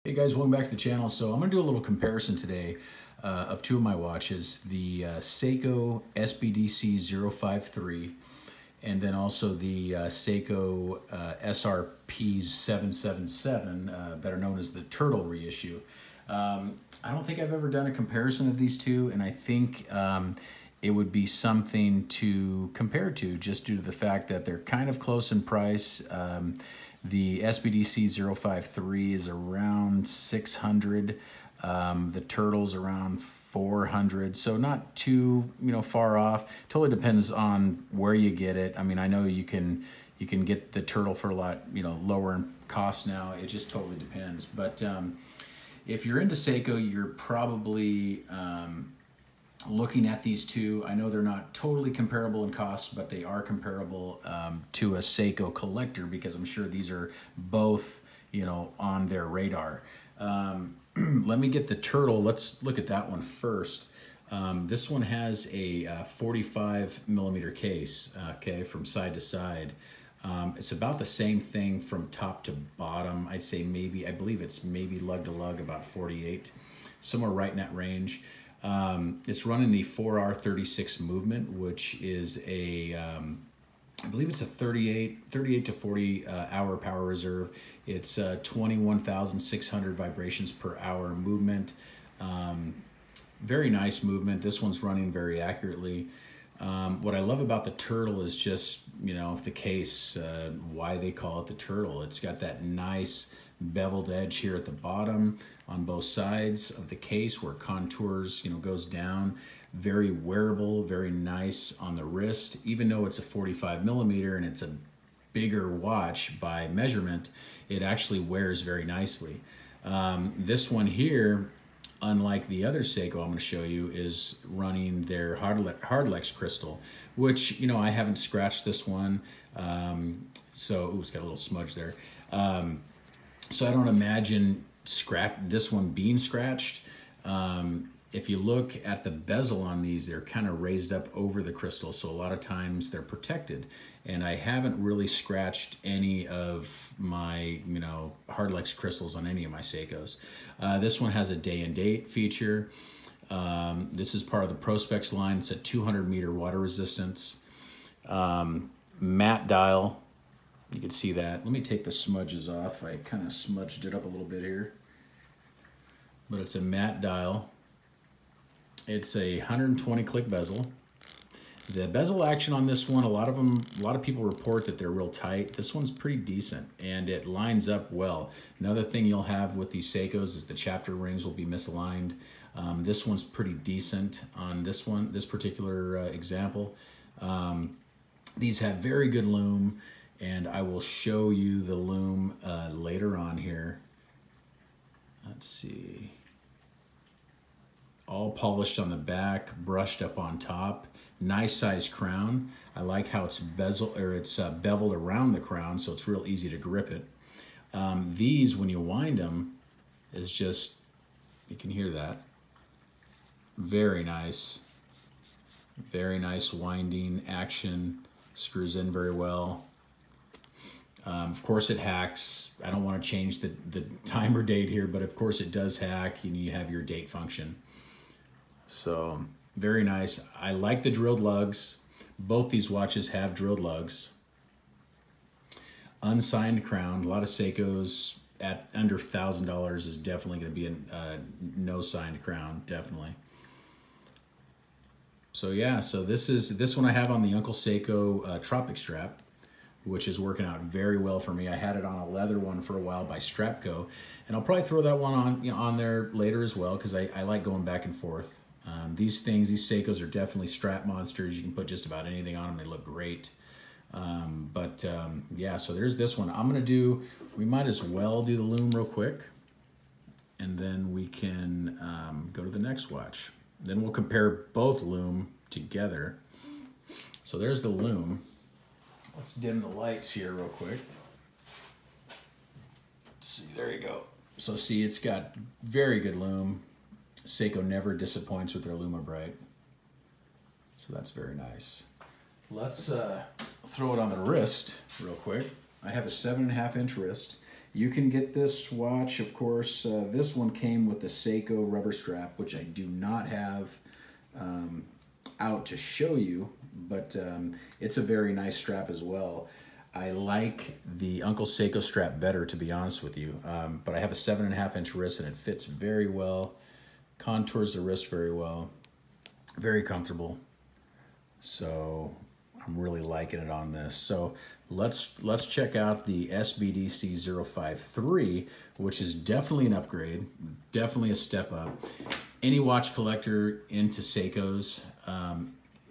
Hey guys, welcome back to the channel. So I'm going to do a little comparison today of two of my watches, the Seiko sbdc053 and then also the Seiko srp777, better known as the Turtle reissue. I don't think I've ever done a comparison of these two, and I think it would be something to compare to just due to the fact that they're kind of close in price. The sbdc053 is around 600. The Turtle's around 400, so not too far off. Totally depends on where you get it. I mean, I know you can get the Turtle for a lot lower in cost now. It just totally depends. But if you're into Seiko, you're probably looking at these two. I know they're not totally comparable in cost, but they are comparable to a Seiko collector, because I'm sure these are both on their radar. Let me get the Turtle. Let's look at that one first. This one has a 45mm case, okay, from side to side. It's about the same thing from top to bottom. I'd say I believe it's maybe lug to lug about 48, somewhere right in that range. It's running the 4R36 movement, which is a, I believe it's a 38 to 40 hour power reserve. It's 21,600 vibrations per hour movement. Very nice movement. This one's running very accurately. What I love about the Turtle is just, the case, why they call it the Turtle. It's got that nice beveled edge here at the bottom on both sides of the case where contours goes down. Very wearable, very nice on the wrist. Even though it's a 45mm and it's a bigger watch by measurement, it actually wears very nicely. This one here, unlike the other Seiko I'm going to show you, is running their Hardlex crystal, which I haven't scratched this one, so it's got a little smudge there. So I don't imagine this one being scratched. If you look at the bezel on these, they're kind of raised up over the crystal, so a lot of times they're protected. And I haven't really scratched any of my Hardlex crystals on any of my Seikos. This one has a day and date feature. This is part of the Prospex line. It's a 200-meter water resistance. Matte dial. You can see that. Let me take the smudges off. I kind of smudged it up a little bit here. But it's a matte dial. It's a 120 click bezel. The bezel action on this one, a lot of people report that they're real tight. This one's pretty decent, and it lines up well. Another thing you'll have with these Seikos is the chapter rings will be misaligned. This one's pretty decent on this one, this particular example. These have very good loom, and I will show you the loom later on here. Let's see. All polished on the back, brushed up on top. Nice size crown. I like how it's beveled around the crown, so it's real easy to grip it. These, when you wind them, is just, you can hear that. Very nice. Very nice winding action. Screws in very well. Of course it hacks. I don't want to change the time or date here, but of course it does hack, and you have your date function. So very nice. I like the drilled lugs. Both these watches have drilled lugs. Unsigned crown. A lot of Seikos at under $1,000 is definitely going to be a no signed crown, definitely. So yeah, so this one I have on the Uncle Seiko Tropic strap, which is working out very well for me. I had it on a leather one for a while by Strapco, and I'll probably throw that one on on there later as well, because I like going back and forth. These Seikos are definitely strap monsters. You can put just about anything on them. They look great. Yeah, so there's this one. We might as well do the loom real quick, and then we can go to the next watch. Then we'll compare both loom together. So there's the loom. Let's dim the lights here real quick. Let's see, there you go. So see, it's got very good loom. Seiko never disappoints with their Lumabrite. So that's very nice. Let's throw it on the wrist real quick. I have a 7.5-inch wrist. You can get this watch, of course. This one came with the Seiko rubber strap, which I do not have out to show you, but it's a very nice strap as well. I like the Uncle Seiko strap better, to be honest with you, but I have a 7.5-inch wrist and it fits very well, contours the wrist very well, very comfortable. So I'm really liking it on this. So let's check out the sbdc053, which is definitely an upgrade, definitely a step up. Any watch collector into Seikos,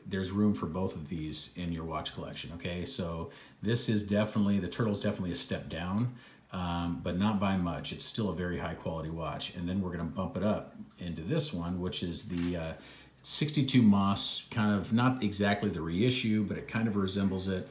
there's room for both of these in your watch collection, okay? So this is definitely, the Turtle's definitely a step down, but not by much. It's still a very high quality watch. And then we're gonna bump it up into this one, which is the 62 Moss, kind of not exactly the reissue, but it kind of resembles it.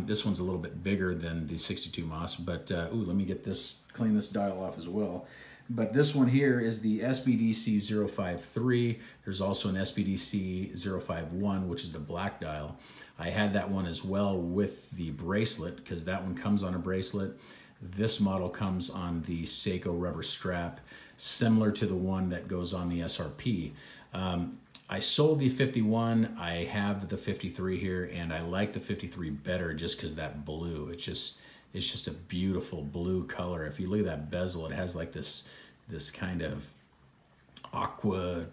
This one's a little bit bigger than the 62 Moss, but ooh, let me get this, clean this dial off as well. But this one here is the sbdc053. There's also an sbdc051, which is the black dial. I had that one as well with the bracelet, because that one comes on a bracelet. This model comes on the Seiko rubber strap, similar to the one that goes on the SRP. I sold the 51, I have the 53 here, and I like the 53 better just because that blue. It's just a beautiful blue color. If you look at that bezel, it has like this kind of aqua,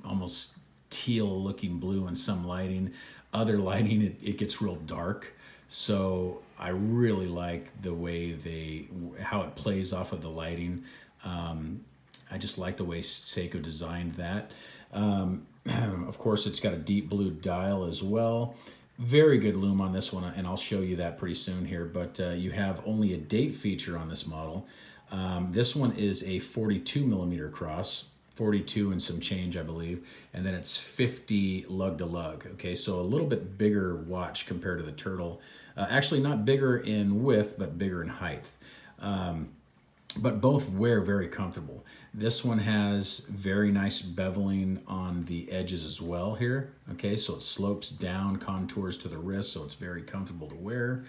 almost teal looking blue in some lighting. Other lighting, it gets real dark. So I really like the way how it plays off of the lighting. I just like the way Seiko designed that. Of course, it's got a deep blue dial as well. Very good loom on this one, and I'll show you that pretty soon here, but you have only a date feature on this model. This one is a 42 millimeter cross, 42 and some change, I believe, and then it's 50 lug to lug. Okay, so a little bit bigger watch compared to the Turtle. Actually not bigger in width, but bigger in height. But both wear very comfortable. This one has very nice beveling on the edges as well here. Okay, so it slopes down, contours to the wrist, so it's very comfortable to wear.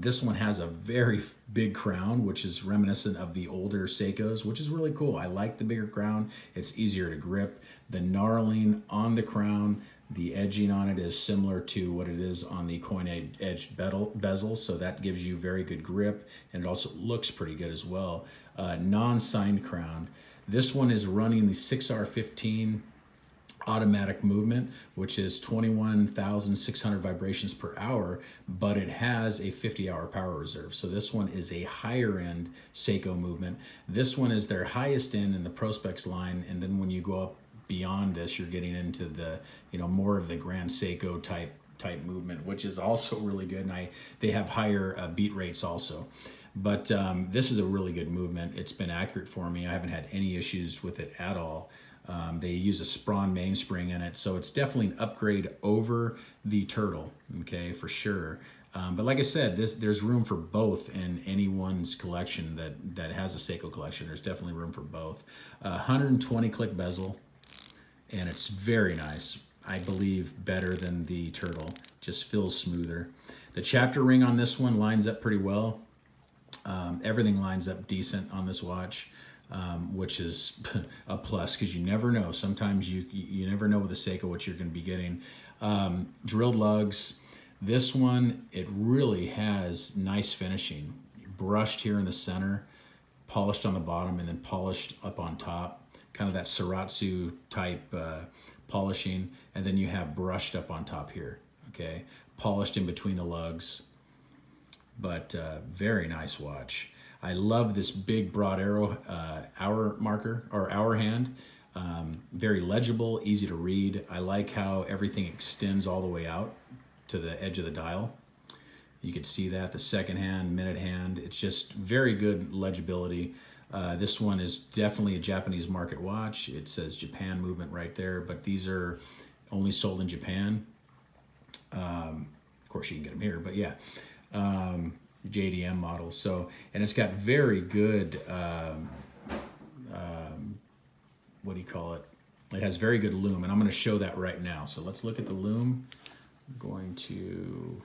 This one has a very big crown, which is reminiscent of the older Seikos, which is really cool. I like the bigger crown. It's easier to grip. The knurling on the crown, the edging on it is similar to what it is on the coin edge bezel, so that gives you very good grip, and it also looks pretty good as well. Non-signed crown. This one is running the 6R15 automatic movement, which is 21,600 vibrations per hour, but it has a 50-hour power reserve. So this one is a higher end Seiko movement. This one is their highest end in the Prospex line, and then when you go up beyond this, you're getting into the, more of the Grand Seiko type movement, which is also really good, and they have higher beat rates also. But this is a really good movement. It's been accurate for me. I haven't had any issues with it at all. They use a Sprawn mainspring in it, so it's definitely an upgrade over the Turtle, okay, for sure. But like I said, there's room for both in anyone's collection that has a Seiko collection. There's definitely room for both. 120 click bezel, and it's very nice. I believe better than the Turtle, just feels smoother. The chapter ring on this one lines up pretty well. Everything lines up decent on this watch, which is a plus, because you never know. Sometimes you never know with a Seiko what you're going to be getting. Drilled lugs. This one, it really has nice finishing. Brushed here in the center, polished on the bottom, and then polished up on top. Kind of that Saratsu type polishing, and then you have brushed up on top here, okay? Polished in between the lugs, but very nice watch. I love this big broad arrow hour marker, or hour hand. Very legible, easy to read. I like how everything extends all the way out to the edge of the dial. You could see that, the second hand, minute hand. It's just very good legibility. This one is definitely a Japanese market watch. It says Japan movement right there, but these are only sold in Japan. Of course, you can get them here, but yeah, JDM models. So, and it's got very good, what do you call it? It has very good loom, and I'm going to show that right now. So let's look at the loom. I'm going to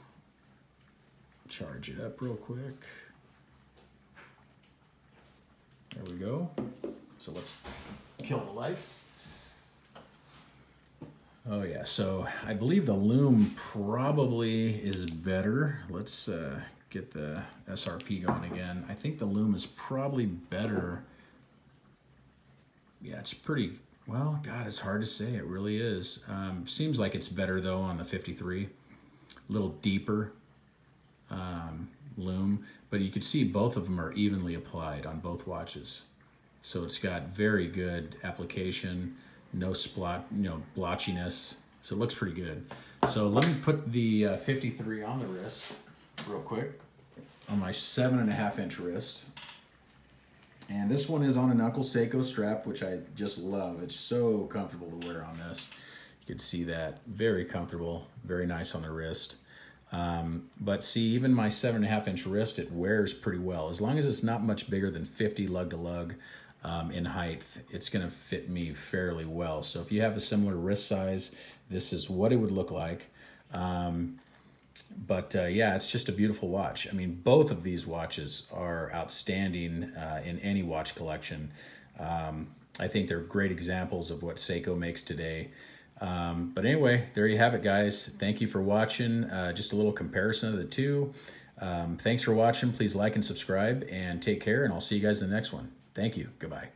charge it up real quick. There we go. So let's kill the lights. Oh yeah, so I believe the Loom probably is better. Let's get the SRP going again. I think the Loom is probably better. Yeah, it's pretty, well, God, it's hard to say. It really is. Seems like it's better though on the 53. A little deeper Loom, but you can see both of them are evenly applied on both watches. So it's got very good application, no blotchiness. So it looks pretty good. So let me put the 53 on the wrist real quick on my 7.5-inch wrist. And this one is on an Uncle Seiko strap, which I just love. It's so comfortable to wear on this. You can see that, very comfortable, very nice on the wrist. But see, even my 7.5-inch wrist, it wears pretty well. As long as it's not much bigger than 50 lug to lug in height, it's gonna fit me fairly well. So if you have a similar wrist size, this is what it would look like. Yeah, it's just a beautiful watch. I mean, both of these watches are outstanding in any watch collection. I think they're great examples of what Seiko makes today. But anyway, there you have it, guys. Thank you for watching. Just a little comparison of the two. Thanks for watching. Please like and subscribe, and take care, and I'll see you guys in the next one. Thank you. Goodbye.